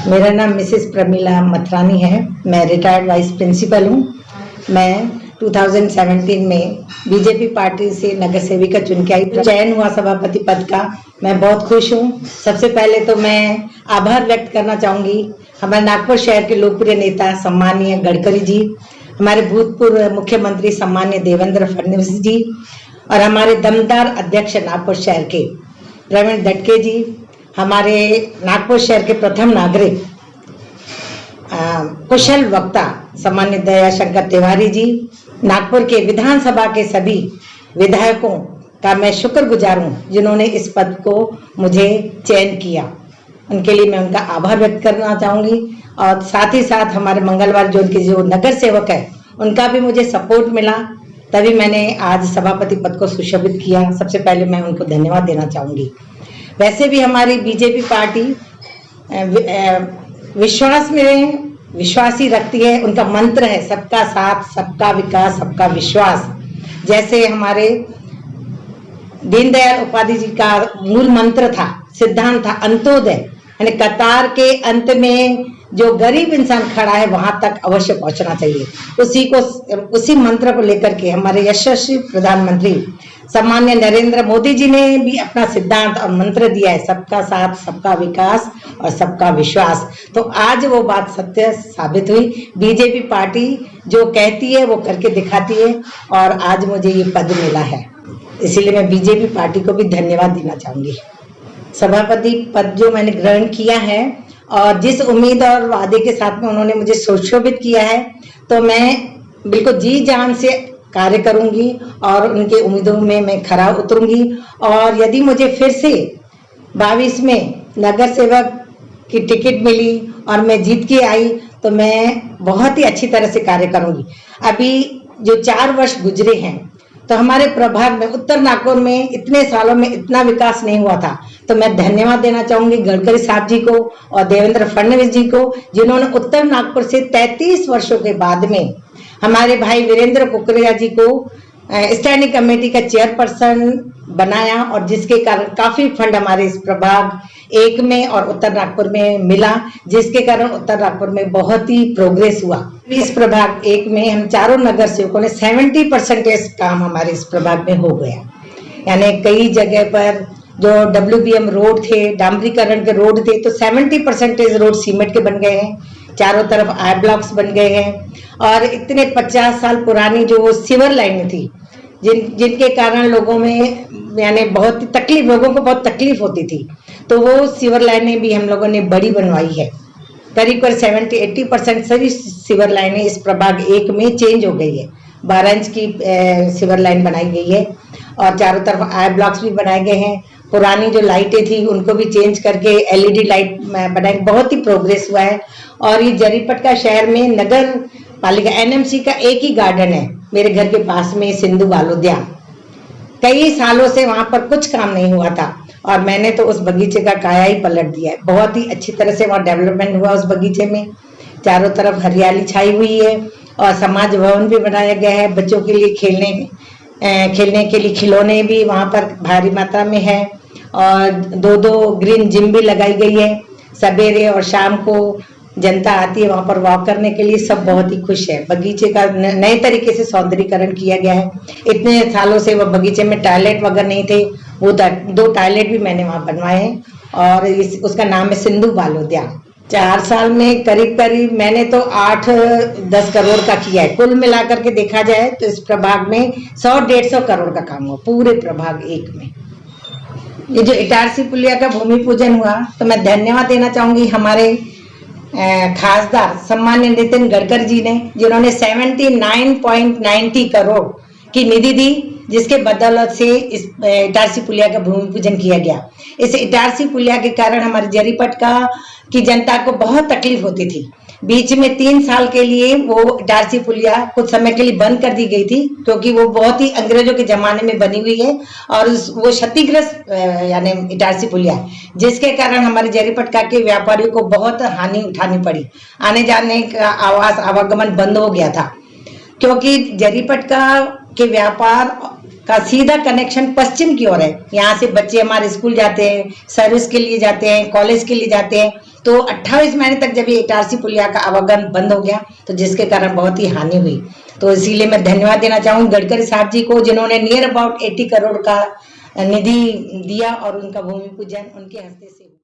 मेरा नाम मिसेस प्रमिला मथरानी है। मैं रिटायर्ड वाइस प्रिंसिपल हूँ। मैं 2017 में बीजेपी पार्टी से नगर सेविका चुन के आई, चयन हुआ सभापति पद का। मैं बहुत खुश हूँ। सबसे पहले तो मैं आभार व्यक्त करना चाहूँगी हमारे नागपुर शहर के लोकप्रिय नेता सम्मानीय गडकरी जी, हमारे भूतपूर्व मुख्यमंत्री सम्मान्य देवेंद्र फडणवीस जी और हमारे दमदार अध्यक्ष नागपुर शहर के प्रवीण दटके जी, हमारे नागपुर शहर के प्रथम नागरिक कुशल वक्ता सम्मान्य दयाशंकर तिवारी जी, नागपुर के विधानसभा के सभी विधायकों का मैं शुक्रगुजार हूँ जिन्होंने इस पद को मुझे चयन किया। उनके लिए मैं उनका आभार व्यक्त करना चाहूँगी और साथ ही साथ हमारे मंगलवार जोन के जो नगर सेवक है उनका भी मुझे सपोर्ट मिला, तभी मैंने आज सभापति पद को सुशोभित किया। सबसे पहले मैं उनको धन्यवाद देना चाहूँगी। वैसे भी हमारी बीजेपी पार्टी विश्वास में विश्वासी रखती है। उनका मंत्र है सबका साथ, सबका विकास, सबका विश्वास। जैसे हमारे दीनदयाल उपाध्याय जी का मूल मंत्र था, सिद्धांत था अंत्योदय, यानी कतार के अंत में जो गरीब इंसान खड़ा है वहां तक अवश्य पहुंचना चाहिए। उसी मंत्र को लेकर के हमारे यशस्वी प्रधानमंत्री सम्मान्य नरेंद्र मोदी जी ने भी अपना सिद्धांत और मंत्र दिया है, सबका साथ, सबका विकास और सबका विश्वास। तो आज वो बात सत्य साबित हुई। बीजेपी पार्टी जो कहती है वो करके दिखाती है और आज मुझे ये पद मिला है, इसीलिए मैं बीजेपी पार्टी को भी धन्यवाद देना चाहूंगी। सभापति पद जो मैंने ग्रहण किया है और जिस उम्मीद और वादे के साथ में उन्होंने मुझे सुशोभित किया है, तो मैं बिल्कुल जी जान से कार्य करूंगी और उनके उम्मीदों में मैं खरा उतरूंगी। और यदि मुझे फिर से 22 में नगर सेवक की टिकट मिली और मैं जीत के आई तो मैं बहुत ही अच्छी तरह से कार्य करूंगी। अभी जो 4 वर्ष गुजरे हैं तो हमारे प्रभाग में उत्तर नागपुर में इतने सालों में इतना विकास नहीं हुआ था, तो मैं धन्यवाद देना चाहूंगी गडकरी साहब जी को और देवेंद्र फडणवीस जी को, जिन्होंने उत्तर नागपुर से 33 वर्षों के बाद में हमारे भाई वीरेंद्र कुकरेजा जी को स्टैंडिंग कमेटी का चेयरपर्सन बनाया और जिसके कारण काफी फंड हमारे इस प्रभाग 1 में और उत्तर नागपुर में मिला, जिसके कारण उत्तर नागपुर में बहुत ही प्रोग्रेस हुआ। इस प्रभाग 1 में हम चारों नगर सेवकों ने 70% काम हमारे इस प्रभाग में हो गया। यानी कई जगह पर जो WBM रोड थे, डामरीकरण के रोड थे, तो 70% रोड सीमेंट के बन गए हैं, चारों तरफ आई ब्लॉक्स बन गए हैं। और इतने 50 साल पुरानी जो सीवर लाइनें थी जिनके कारण लोगों में यानी बहुत तकलीफ, लोगों को बहुत तकलीफ होती थी, तो वो सीवर लाइनें भी हम लोगों ने बड़ी बनवाई है। करीब 70-80% सभी सीवर लाइनें इस प्रभाग 1 में चेंज हो गई है। 12 इंच की सीवर लाइन बनाई गई है और चारों तरफ आई ब्लॉक्स भी बनाए गए हैं। पुरानी जो लाइटें थी उनको भी चेंज करके LED लाइट बनाई, बहुत ही प्रोग्रेस हुआ है। और ये जरीपटका शहर में नगर पालिका NMC का एक ही गार्डन है मेरे घर के पास में, सिंधु बालोद्या। कई सालों से वहां पर कुछ काम नहीं हुआ था और मैंने तो उस बगीचे का काया ही पलट दिया है। बहुत ही अच्छी तरह से वहाँ डेवलपमेंट हुआ उस बगीचे में, चारों तरफ हरियाली छाई हुई है और समाज भवन भी बनाया गया है। बच्चों के लिए खेलने के लिए खिलौने भी वहाँ पर भारी मात्रा में है और 2 ग्रीन जिम भी लगाई गई है। सवेरे और शाम को जनता आती है वहां पर वॉक करने के लिए, सब बहुत ही खुश है। बगीचे का नए तरीके से सौंदर्यीकरण किया गया है। इतने सालों से वो बगीचे में टॉयलेट वगैरह नहीं थे, वो 2 टॉयलेट भी मैंने वहां बनवाए हैं और उसका नाम है सिंधु बालोद्या। 4 साल में करीब मैंने तो 8-10 करोड़ का किया है। कुल मिलाकर के देखा जाए तो इस प्रभाग में 100-150 करोड़ का काम हुआ पूरे प्रभाग 1 में। ये जो इटारसी पुलिया का भूमि पूजन हुआ तो मैं धन्यवाद देना चाहूंगी हमारे खासदार सम्मान्य नितिन गडकरी जी ने, जिन्होंने 79.90 करोड़ की निधि दी, जिसके बदौलत से इस इटारसी पुलिया का भूमि पूजन किया गया। इस इटारसी पुलिया के कारण हमारे जरीपटका की जनता को बहुत तकलीफ होती थी। बीच में 3 साल के लिए वो इटारसी पुलिया कुछ समय के लिए बंद कर दी गई थी, क्योंकि वो बहुत ही अंग्रेजों के जमाने में बनी हुई है और वो क्षतिग्रस्त यानी इटारसी पुलिया, जिसके कारण हमारे जरीपटका के व्यापारियों को बहुत हानि उठानी पड़ी। आने जाने का आवागमन बंद हो गया था, क्योंकि जरीपटका के व्यापार का सीधा कनेक्शन पश्चिम की ओर है। यहाँ से बच्चे हमारे स्कूल जाते हैं, सर्विस के लिए जाते हैं, कॉलेज के लिए जाते हैं, तो 28 महीने तक जब ये इटारसी पुलिया का आवागमन बंद हो गया, तो जिसके कारण बहुत ही हानि हुई। तो इसीलिए मैं धन्यवाद देना चाहूंगी गडकरी साहब जी को, जिन्होंने नियर अबाउट 80 करोड़ का निधि दिया और उनका भूमि पूजन उनके हस्ते से